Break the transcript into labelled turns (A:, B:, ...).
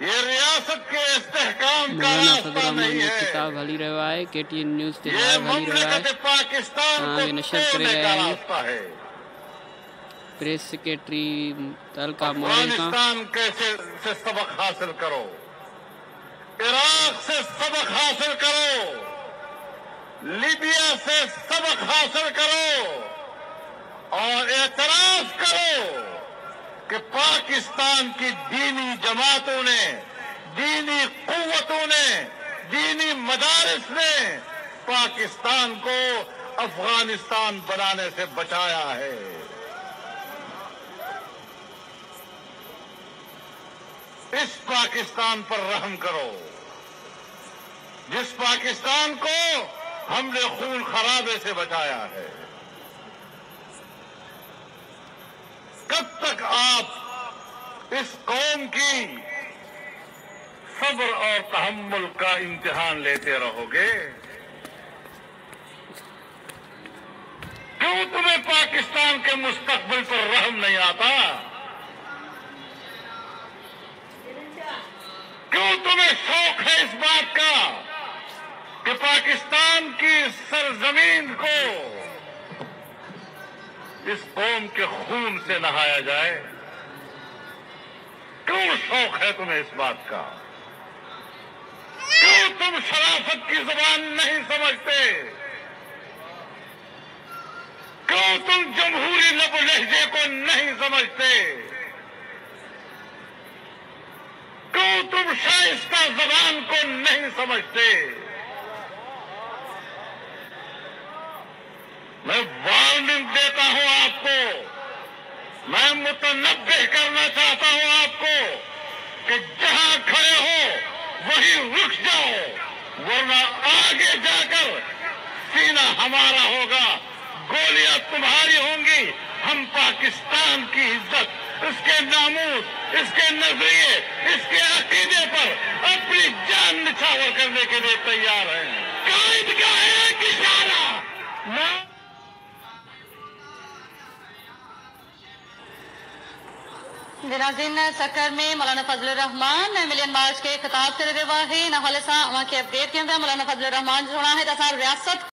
A: یہ ریاست کے استحکام کا
B: مولانا
A: راستہ
B: فضل الرحمان
A: نہیں
B: جو
A: ہے،
B: کتاب ہلی رہا ہے KTN نیوز تے
A: یہ
B: لائیو ہلی رہا ہے
A: مملکت پاکستان
B: ہاں
A: کو
B: یہ نشر کرے
A: توڑنے
B: رہے
A: کا
B: ہیں
A: راستہ ہے۔
B: پریس سیکریٹری تعلقہ مورل کا
A: افغانستان سے سبق حاصل کرو، عراق سے سبق حاصل کرو، لیبیا سے سبق حاصل کرو اور اعتراف کرو کہ پاکستان کی دینی جماعتوں نے، دینی قوتوں نے، دینی مدارس نے پاکستان کو افغانستان بنانے سے بچایا ہے۔ اس پاکستان پر رحم کرو جس پاکستان کو ہم نے خون خرابے سے بچایا ہے۔ کب تک آپ اس قوم کی صبر اور تحمل کا امتحان لیتے رہو گے؟ کیوں تمہیں پاکستان کے مستقبل پر رحم نہیں آتا؟ کیوں تمہیں شوق ہے اس بات کا کہ پاکستان کی سرزمین کو اس قوم کے خون سے نہایا جائے؟ کیوں شوق ہے تمہیں اس بات کا؟ کیوں تم شرافت کی زبان نہیں سمجھتے؟ کیوں تم جمہوری لب و لہجے کو نہیں سمجھتے؟ کیوں تم شائستہ زبان کو نہیں سمجھتے؟ میں وارننگ دیتا ہوں آپ کو، میں متنبہ کرنا چاہتا ہوں آپ کو کہ جہاں کھڑے ہو وہیں رک جاؤ، ورنہ آگے جا کر سینہ ہمارا ہوگا، گولیاں تمہاری ہوں گی۔ ہم پاکستان کی عزت، اس کے ناموس، اس کے نظریے، اس کے عقیدے پر اپنی جان نچھاور کرنے کے لیے تیار ہیں۔ قائد کا ایک اشارہ
C: ناظرین سکر میں مولانا فضل الرحمان ملین مارچ کے خطاب سے لگے واہی نہ حال سا وہاں کی اپڈیٹ کے اندر مولانا فضل الرحمان جو ہے ریاست